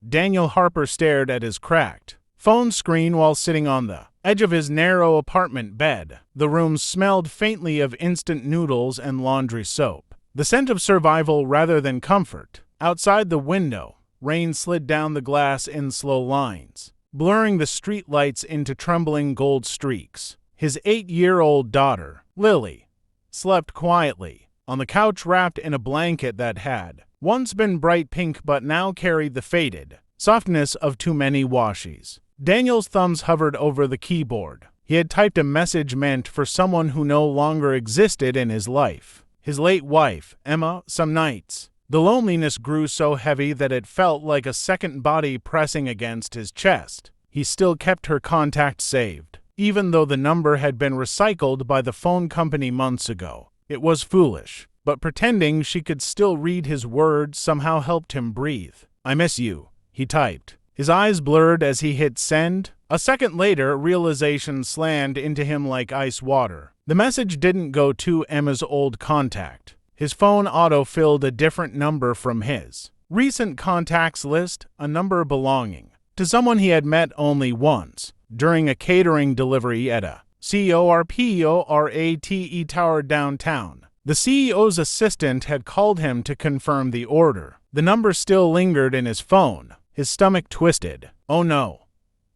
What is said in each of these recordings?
Daniel Harper stared at his cracked phone screen while sitting on the edge of his narrow apartment bed. The room smelled faintly of instant noodles and laundry soap, the scent of survival rather than comfort. Outside the window, rain slid down the glass in slow lines, blurring the street lights into trembling gold streaks. His 8-year-old daughter, Lily, slept quietly on the couch wrapped in a blanket that had once been bright pink but now carried the faded softness of too many washes. Daniel's thumbs hovered over the keyboard. He had typed a message meant for someone who no longer existed in his life. His late wife, Emma. Some nights, the loneliness grew so heavy that it felt like a second body pressing against his chest. He still kept her contact saved, even though the number had been recycled by the phone company months ago. It was foolish, but pretending she could still read his words somehow helped him breathe. "I miss you," he typed. His eyes blurred as he hit send. A second later, realization slammed into him like ice water. The message didn't go to Emma's old contact. His phone auto-filled a different number from his recent contacts list, a number belonging to someone he had met only once during a catering delivery at a corporate tower downtown. The CEO's assistant had called him to confirm the order. The number still lingered in his phone. His stomach twisted. "Oh no.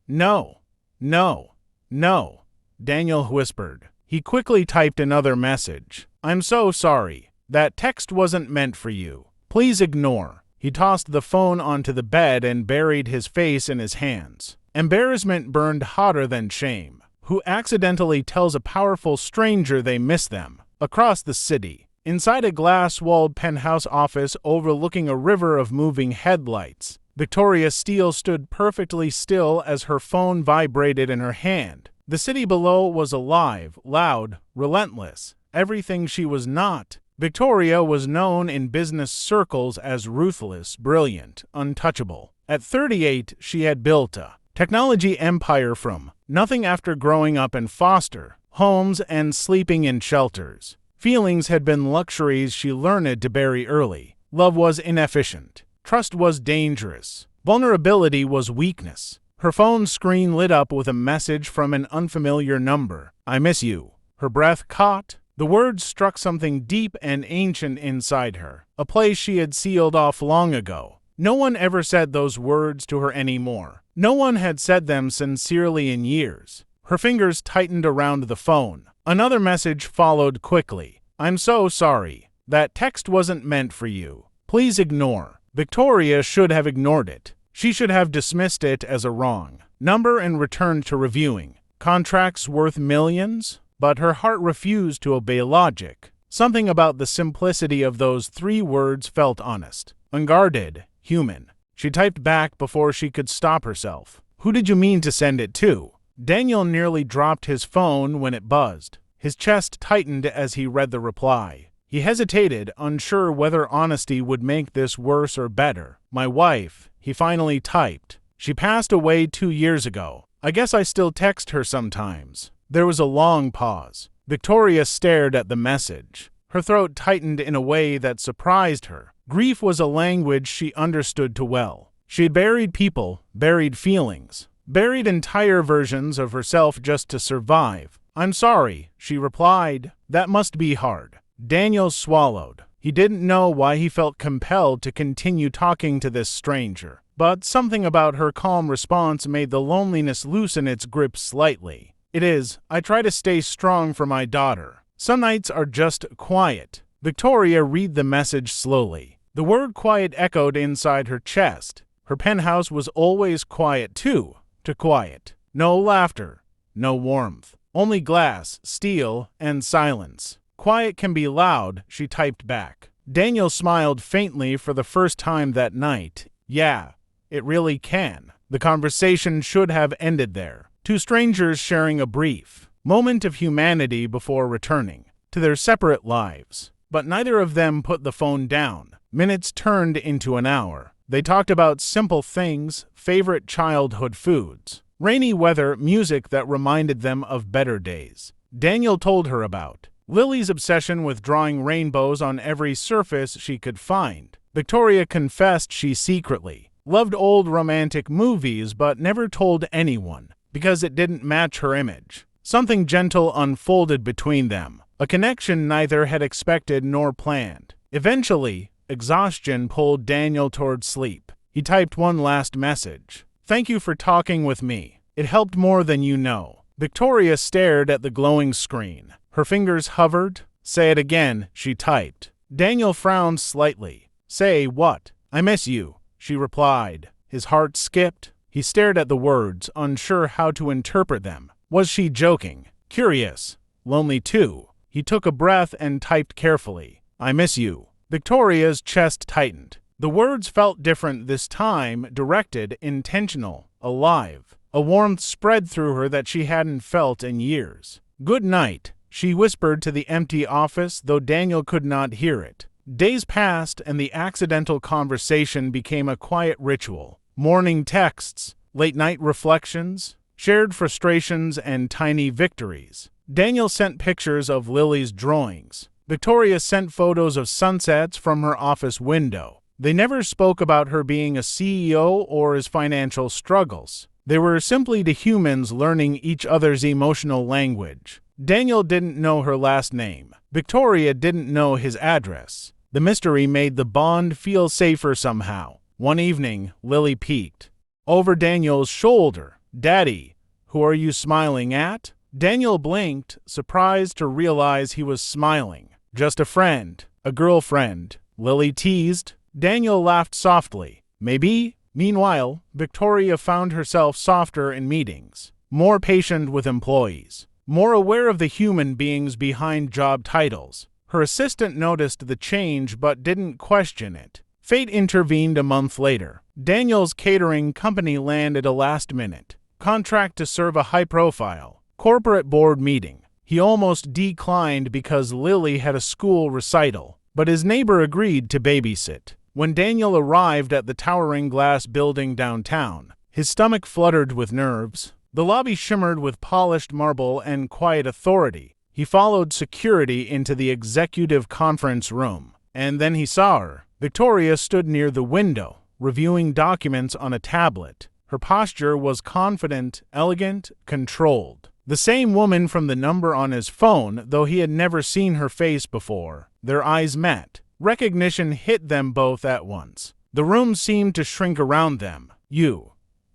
No. No. No," Daniel whispered. He quickly typed another message. "I'm so sorry. That text wasn't meant for you. Please ignore." He tossed the phone onto the bed and buried his face in his hands. Embarrassment burned hotter than shame. Who accidentally tells a powerful stranger they miss them? Across the city, inside a glass-walled penthouse office overlooking a river of moving headlights, Victoria Steele stood perfectly still as her phone vibrated in her hand. The city below was alive, loud, relentless, everything she was not. Victoria was known in business circles as ruthless, brilliant, untouchable. At 38, she had built a technology empire from nothing after growing up in foster homes and sleeping in shelters. Feelings had been luxuries she learned to bury early. Love was inefficient. Trust was dangerous. Vulnerability was weakness. Her phone screen lit up with a message from an unfamiliar number. "I miss you." Her breath caught. The words struck something deep and ancient inside her, a place she had sealed off long ago. No one ever said those words to her anymore. No one had said them sincerely in years. Her fingers tightened around the phone. Another message followed quickly. "I'm so sorry. That text wasn't meant for you. Please ignore." Victoria should have ignored it. She should have dismissed it as a wrong number and returned to reviewing contracts worth millions, but her heart refused to obey logic. Something about the simplicity of those 3 words felt honest, unguarded, human. She typed back before she could stop herself. "Who did you mean to send it to?" Daniel nearly dropped his phone when it buzzed. His chest tightened as he read the reply. He hesitated, unsure whether honesty would make this worse or better. "My wife," he finally typed. "She passed away 2 years ago. I guess I still text her sometimes." There was a long pause. Victoria stared at the message. Her throat tightened in a way that surprised her. Grief was a language she understood too well. She had buried people, buried feelings, buried entire versions of herself just to survive. "I'm sorry," she replied. "That must be hard." Daniel swallowed. He didn't know why he felt compelled to continue talking to this stranger, but something about her calm response made the loneliness loosen its grip slightly. I try to stay strong for my daughter. Some nights are just quiet." Victoria read the message slowly. The word quiet echoed inside her chest. Her penthouse was always quiet too. Too quiet. No laughter, no warmth. Only glass, steel, and silence. "Quiet can be loud," she typed back. Daniel smiled faintly for the first time that night. "Yeah, it really can." The conversation should have ended there. 2 strangers sharing a brief moment of humanity before returning to their separate lives. But neither of them put the phone down. Minutes turned into an hour. They talked about simple things, favorite childhood foods, rainy weather, music that reminded them of better days. Daniel told her about Lily's obsession with drawing rainbows on every surface she could find. Victoria confessed she secretly Loved old romantic movies but never told anyone, because it didn't match her image. Something gentle unfolded between them, a connection neither had expected nor planned. Eventually, exhaustion pulled Daniel toward sleep. He typed one last message. "Thank you for talking with me. It helped more than you know." Victoria stared at the glowing screen. Her fingers hovered. "Say it again," she typed. Daniel frowned slightly. "Say what?" "I miss you," she replied. His heart skipped. He stared at the words, unsure how to interpret them. Was she joking? Curious? Lonely too? He took a breath and typed carefully. "I miss you." Victoria's chest tightened. The words felt different this time, directed, intentional, alive. A warmth spread through her that she hadn't felt in years. "Good night," she whispered to the empty office, though Daniel could not hear it. Days passed, and the accidental conversation became a quiet ritual. Morning texts, late-night reflections, shared frustrations, and tiny victories. Daniel sent pictures of Lily's drawings. Victoria sent photos of sunsets from her office window. They never spoke about her being a CEO or his financial struggles. They were simply two humans learning each other's emotional language. Daniel didn't know her last name. Victoria didn't know his address. The mystery made the bond feel safer somehow. One evening, Lily peeked over Daniel's shoulder. "Daddy, who are you smiling at?" Daniel blinked, surprised to realize he was smiling. "Just a friend, a girlfriend," Lily teased. Daniel laughed softly. "Maybe?" Meanwhile, Victoria found herself softer in meetings, more patient with employees, more aware of the human beings behind job titles. Her assistant noticed the change but didn't question it. Fate intervened a month later. Daniel's catering company landed a last-minute contract to serve a high-profile corporate board meeting. He almost declined because Lily had a school recital, but his neighbor agreed to babysit. When Daniel arrived at the towering glass building downtown, his stomach fluttered with nerves. The lobby shimmered with polished marble and quiet authority. He followed security into the executive conference room, and then he saw her. Victoria stood near the window, reviewing documents on a tablet. Her posture was confident, elegant, controlled. The same woman from the number on his phone, though he had never seen her face before. Their eyes met. Recognition hit them both at once. The room seemed to shrink around them. "You,"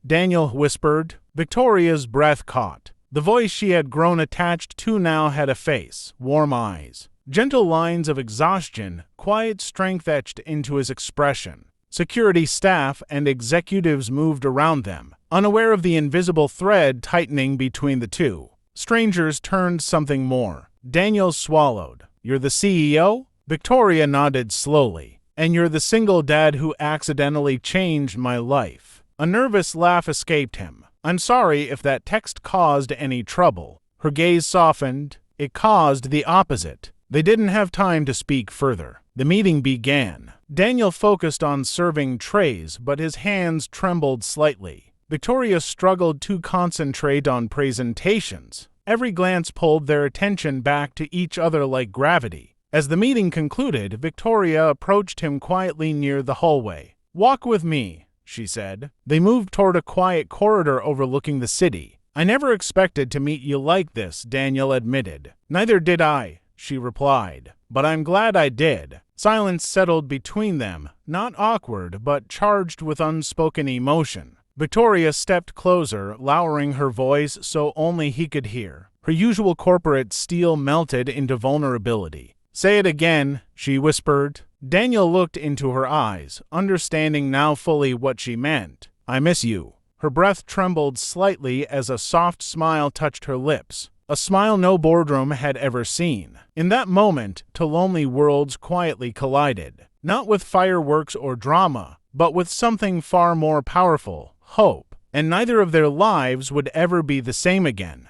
Daniel whispered. Victoria's breath caught. The voice she had grown attached to now had a face, warm eyes, gentle lines of exhaustion, quiet strength etched into his expression. Security staff and executives moved around them, unaware of the invisible thread tightening between the two. Strangers turned something more. Daniel swallowed. "You're the CEO?" Victoria nodded slowly. "And you're the single dad who accidentally changed my life." A nervous laugh escaped him. "I'm sorry if that text caused any trouble." Her gaze softened. It caused the opposite. They didn't have time to speak further. The meeting began. Daniel focused on serving trays, but his hands trembled slightly. Victoria struggled to concentrate on presentations. Every glance pulled their attention back to each other like gravity. As the meeting concluded, Victoria approached him quietly near the hallway. "Walk with me," she said. They moved toward a quiet corridor overlooking the city. "I never expected to meet you like this," Daniel admitted. "Neither did I," she replied. "But I'm glad I did." Silence settled between them, not awkward, but charged with unspoken emotion. Victoria stepped closer, lowering her voice so only he could hear. Her usual corporate steel melted into vulnerability. "Say it again," she whispered. Daniel looked into her eyes, understanding now fully what she meant. "I miss you." Her breath trembled slightly as a soft smile touched her lips, a smile no boardroom had ever seen. In that moment, two lonely worlds quietly collided, not with fireworks or drama, but with something far more powerful, hope. And neither of their lives would ever be the same again.